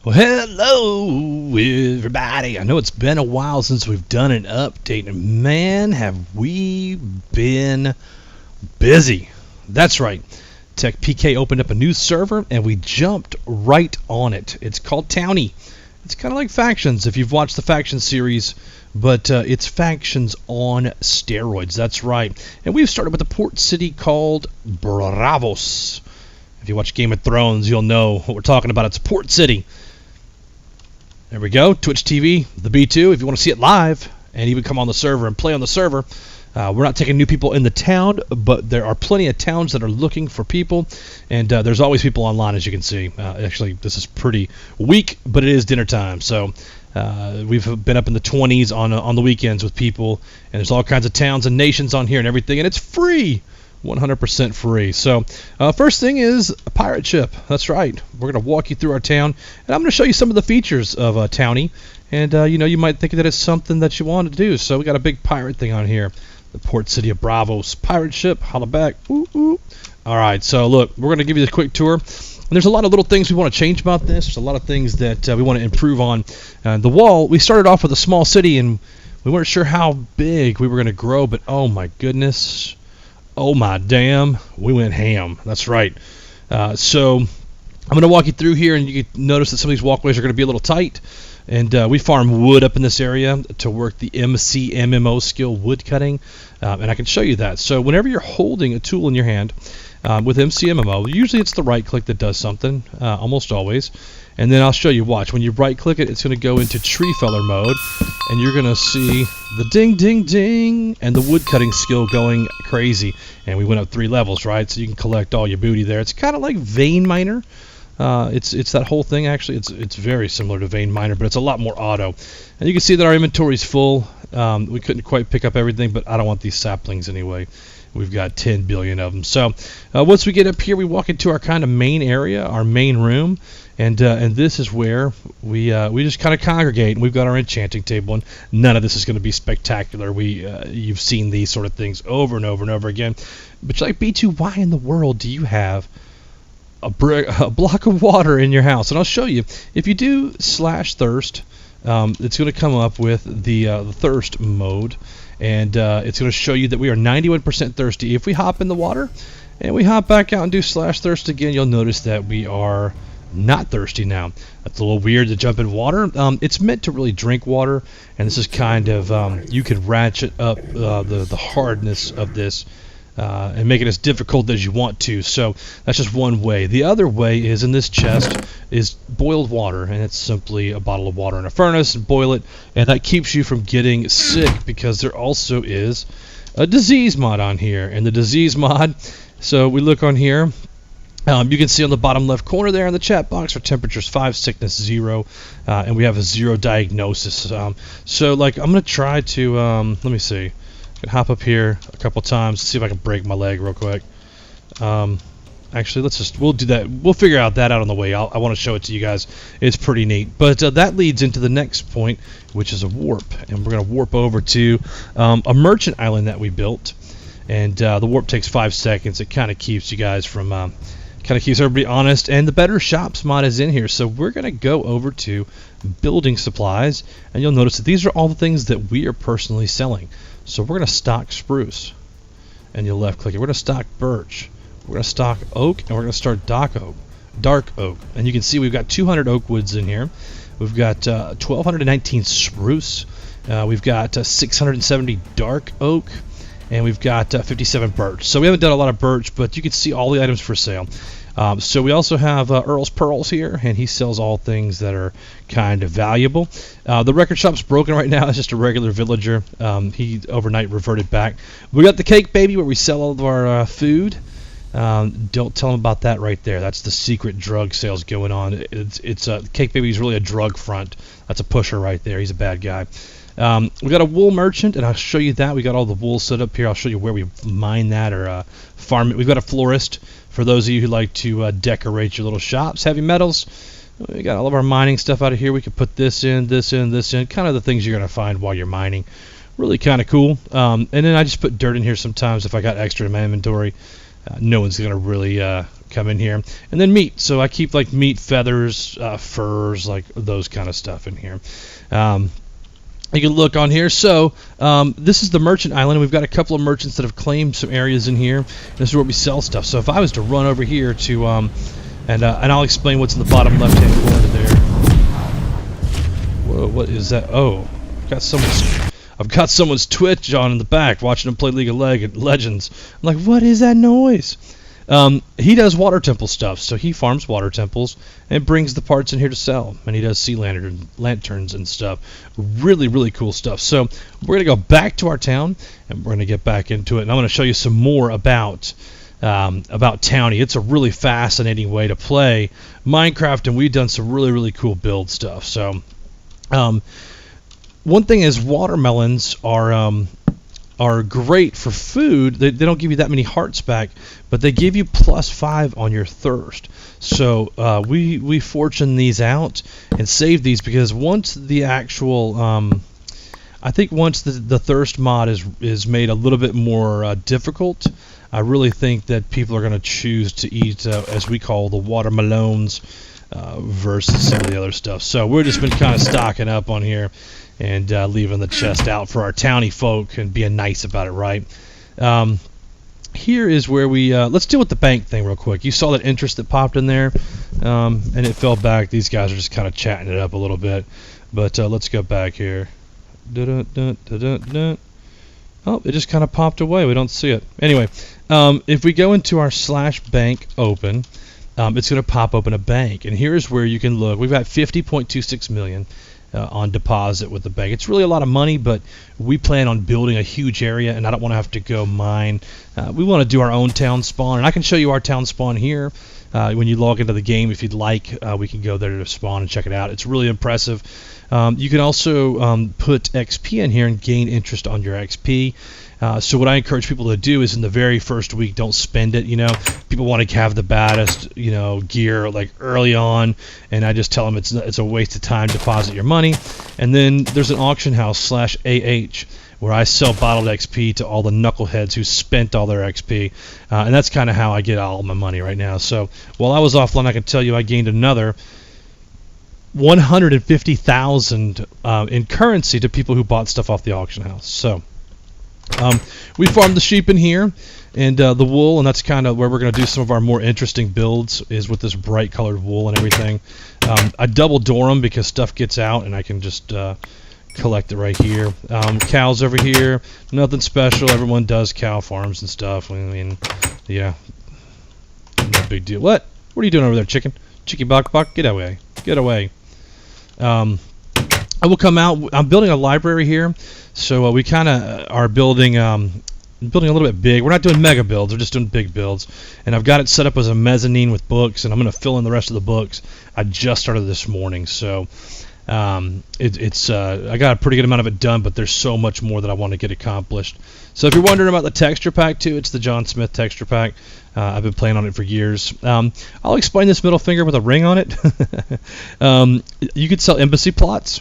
Well, hello, everybody. I know it's been a while since we've done an update, and man, have we been busy. That's right. TekPK opened up a new server, and we jumped right on it. It's called Towny. It's kind of like Factions, if you've watched the Faction series, but it's Factions on steroids. That's right. And we've started with a port city called Bravos. If you watch Game of Thrones, you'll know what we're talking about. It's a port city. There we go, Twitch TV, the B2, if you want to see it live and even come on the server and play on the server. We're not taking new people in the town, but there are plenty of towns that are looking for people, and there's always people online, as you can see. Actually, this is pretty weak, but it is dinner time, so we've been up in the 20s on the weekends with people, and there's all kinds of towns and nations on here and everything, and it's free. 100% free. So first thing is a pirate ship. That's right. We're going to walk you through our town, and I'm going to show you some of the features of Towny. And you might think that it's something that you want to do. So we got a big pirate thing on here. The port city of Bravos pirate ship. Holla back. Ooh, ooh. All right. So look, we're going to give you a quick tour. And there's a lot of little things we want to change about this. There's a lot of things that we want to improve on. The wall. We started off with a small city, and we weren't sure how big we were going to grow. But oh my goodness. Oh my damn, we went ham. That's right. So I'm going to walk you through here, and you can notice that some of these walkways are going to be a little tight. And we farm wood up in this area to work the MMO skill wood cutting, and I can show you that. So whenever you're holding a tool in your hand with MMO, usually it's the right click that does something, almost always. And then I'll show you, watch, when you right click it, it's going to go into tree feller mode, and you're going to see the ding ding ding and the wood cutting skill going crazy. And we went up 3 levels, right? So you can collect all your booty there. It's kind of like Vein Miner. It's that whole thing, actually. It's very similar to Vein Miner, but it's a lot more auto. And you can see that our inventory is full. We couldn't quite pick up everything, but I don't want these saplings anyway. We've got 10 billion of them. So once we get up here, we walk into our kind of main area, our main room. And this is where we just kind of congregate. And we've got our enchanting table, and none of this is going to be spectacular. You've seen these sort of things over and over and over again. But you're like, B2, why in the world do you have a block of water in your house? And I'll show you. If you do /thirst, it's going to come up with the thirst mode, and it's going to show you that we are 91% thirsty. If we hop in the water and we hop back out and do /thirst again, you'll notice that we are not thirsty now. That's a little weird to jump in water. It's meant to really drink water, and this is kind of you can ratchet up the hardness of this and make it as difficult as you want to. So that's just one way. The other way is in this chest is boiled water, and it's simply a bottle of water in a furnace and boil it, and that keeps you from getting sick, because there also is a disease mod on here. And the disease mod, so we look on here. You can see on the bottom left corner there in the chat box, our temperature's 5, sickness 0, and we have a 0 diagnosis. So like, I'm going to try to, let me see, I can hop up here a couple times, see if I can break my leg real quick. Actually, we'll do that. We'll figure that out on the way. I want to show it to you guys. It's pretty neat. But that leads into the next point, which is a warp. And we're going to warp over to a merchant island that we built. And the warp takes 5 seconds. It kind of keeps you guys from... kind of keeps everybody honest, and the better shops mod is in here. So we're going to go over to building supplies, and you'll notice that these are all the things that we are personally selling. So we're going to stock spruce, and you'll left click it. We're going to stock birch, we're going to stock oak, and we're going to start dark oak. And you can see we've got 200 oak woods in here. We've got 1219 spruce, we've got 670 dark oak, and we've got 57 birch. So we haven't done a lot of birch, but you can see all the items for sale. So we also have Earl's Pearls here, and he sells all things that are kind of valuable. The record shop's broken right now. It's just a regular villager. He overnight reverted back. We got the Cake Baby, where we sell all of our food. Don't tell him about that right there. That's the secret drug sales going on. Cake Baby is really a drug front. That's a pusher right there. He's a bad guy. We got a wool merchant, and I'll show you that. We got all the wool set up here. I'll show you where we mine that or farm it. We've got a florist for those of you who like to decorate your little shops. Heavy metals. We got all of our mining stuff out of here. We can put this in, this in, this in. Kind of the things you're going to find while you're mining. Really kind of cool. And then I just put dirt in here sometimes if I got extra in my inventory. No one's going to really come in here. And then meat. So I keep like meat, feathers, furs, like those kind of stuff in here. You can look on here. So this is the merchant island. We've got a couple of merchants that have claimed some areas in here. This is where we sell stuff. So if I was to run over here to, and I'll explain what's in the bottom left-hand corner there. Whoa, what is that? Oh, I've got someone's Twitch on in the back, watching him play League of Legends. I'm like, what is that noise? He does water temple stuff, so he farms water temples and brings the parts in here to sell. And he does sea lanterns and stuff. Really, really cool stuff. So we're going to go back to our town, and we're going to get back into it. And I'm going to show you some more about Towny. It's a really fascinating way to play Minecraft, and we've done some really, really cool build stuff. So one thing is watermelons are great for food. They don't give you that many hearts back, but they give you +5 on your thirst. So we fortune these out and save these, because once the actual I think once the thirst mod is made a little bit more difficult, I really think that people are going to choose to eat as we call the watermelons versus some of the other stuff. So we've just been kind of stocking up on here and leaving the chest out for our towny folk and being nice about it, right? Here is where we let's deal with the bank thing real quick. You saw that interest that popped in there, and it fell back. These guys are just kind of chatting it up a little bit, but let's go back here. Oh, it just kind of popped away. We don't see it. Anyway, if we go into our /bank open, it's going to pop open a bank, and here's where you can look. We've got 50.26 million on deposit with the bank. It's really a lot of money, but we plan on building a huge area, and I don't want to have to go mine. We want to do our own town spawn, and I can show you our town spawn here. When you log into the game, if you'd like, we can go there to spawn and check it out. It's really impressive. You can also put XP in here and gain interest on your XP. So what I encourage people to do is in the very first week, don't spend it. People want to have the baddest, gear like early on, and I just tell them it's a waste of time. Deposit your money, and then there's an auction house /AH where I sell bottled XP to all the knuckleheads who spent all their XP, and that's kind of how I get all my money right now. So while I was offline, I can tell you I gained another 150,000 in currency to people who bought stuff off the auction house. So we farm the sheep in here and the wool, and that's kind of where we're going to do some of our more interesting builds, is with this bright colored wool and everything. I double door them because stuff gets out, and I can just collect it right here. Cows over here, nothing special. Everyone does cow farms and stuff. I mean, yeah, no big deal. What are you doing over there, chicken? Chicky buck, get away, get away. I will come out. I'm building a library here, so we kind of are building a little bit big. We're not doing mega builds, we're just doing big builds. And I've got it set up as a mezzanine with books, and I'm going to fill in the rest of the books. I just started this morning, so I got a pretty good amount of it done, but there's so much more that I want to get accomplished. So if you're wondering about the texture pack too, it's the John Smith texture pack. I've been playing on it for years. I'll explain this middle finger with a ring on it. You could sell embassy plots.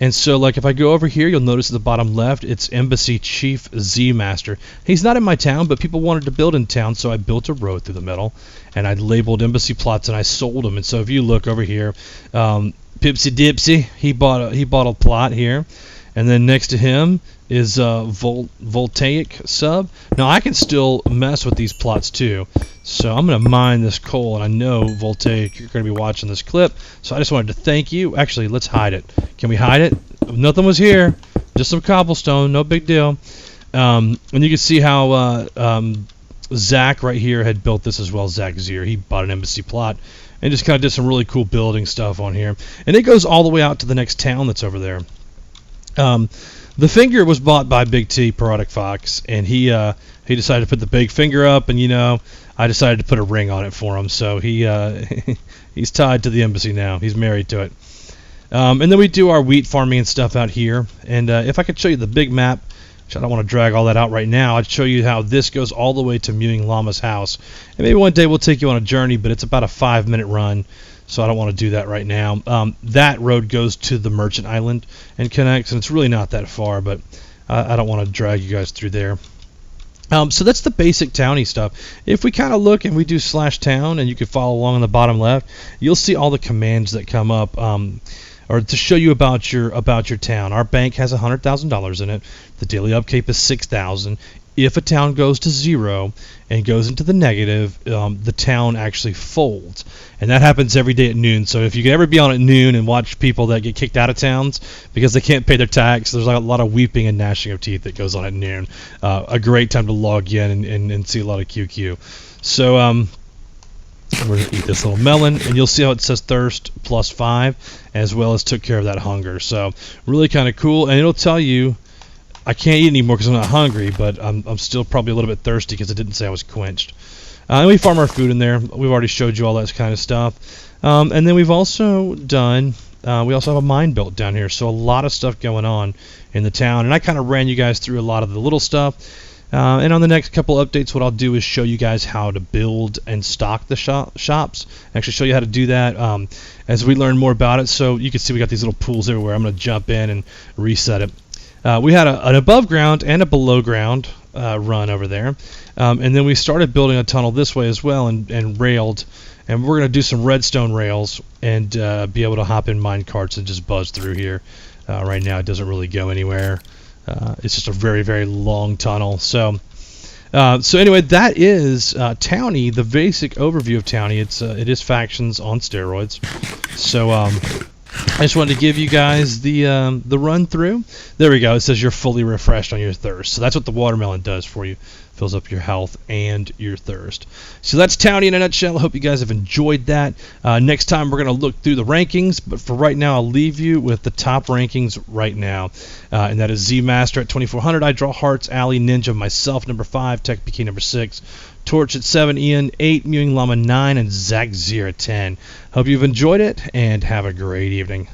And so, like, if I go over here, you'll notice at the bottom left, it's Embassy Chief Z Master. He's not in my town, but people wanted to build in town, so I built a road through the middle, and I labeled embassy plots, and I sold them. And so, if you look over here, Pipsy Dipsy, he bought a plot here, and then next to him is Voltaic Sub. Now, I can still mess with these plots too. So I'm going to mine this coal, and I know, Voltaic, you're going to be watching this clip, so I just wanted to thank you. Actually, let's hide it. Can we hide it? Nothing was here. Just some cobblestone. No big deal. And you can see how Zach right here had built this as well. Zach Zier. He bought an embassy plot and just kind of did some really cool building stuff on here. And it goes all the way out to the next town that's over there. The finger was bought by Big T, Parodic Fox, and he decided to put the big finger up, and I decided to put a ring on it for him, so he's tied to the embassy now. He's married to it. And then we do our wheat farming and stuff out here. And if I could show you the big map, which I don't want to drag all that out right now, I'd show you how this goes all the way to Mewing Llama's house. And maybe one day we'll take you on a journey, but it's about a 5-minute run, so I don't want to do that right now. That road goes to the Merchant Island and connects, and it's really not that far, but I don't want to drag you guys through there. So that's the basic Towny stuff. If we kind of look and we do /town, and you can follow along on the bottom left, you'll see all the commands that come up, or to show you about your town. Our bank has $100,000 in it. The daily upkeep is 6,000. If a town goes to zero and goes into the negative, the town actually folds, and that happens every day at noon. So if you could ever be on at noon and watch people that get kicked out of towns because they can't pay their tax, there's a lot of weeping and gnashing of teeth that goes on at noon. A great time to log in and see a lot of QQ. So we're going to eat this little melon, and you'll see how it says thirst +5, as well as took care of that hunger. So really kind of cool, and it'll tell you I can't eat anymore because I'm not hungry, but I'm still probably a little bit thirsty because it didn't say I was quenched. And we farm our food in there. We've already showed you all that kind of stuff. And then we've also done, we also have a mine built down here, so a lot of stuff going on in the town. And I kind of ran you guys through a lot of the little stuff. And on the next couple updates, what I'll do is show you guys how to build and stock the shops. Actually show you how to do that as we learn more about it. So you can see we got these little pools everywhere. I'm going to jump in and reset it. We had an above ground and a below ground run over there, and then we started building a tunnel this way as well, and railed, and we're going to do some redstone rails and be able to hop in mine carts and just buzz through here. Right now it doesn't really go anywhere. It's just a very, very long tunnel. So anyway, that is Towny, the basic overview of Towny. It is factions on steroids. So I just wanted to give you guys the run through. There we go. It says you're fully refreshed on your thirst. So that's what the watermelon does for you. Fills up your health and your thirst. So that's Towny in a nutshell. I hope you guys have enjoyed that. Next time we're going to look through the rankings, but for right now I'll leave you with the top rankings right now. And that is Z Master at 2400. I Draw Hearts, Alley, Ninja, myself number 5, TekPK number 6, Torch at 7, Ian 8, Mewing Llama 9, and Zach Zero at 10. Hope you've enjoyed it, and have a great evening.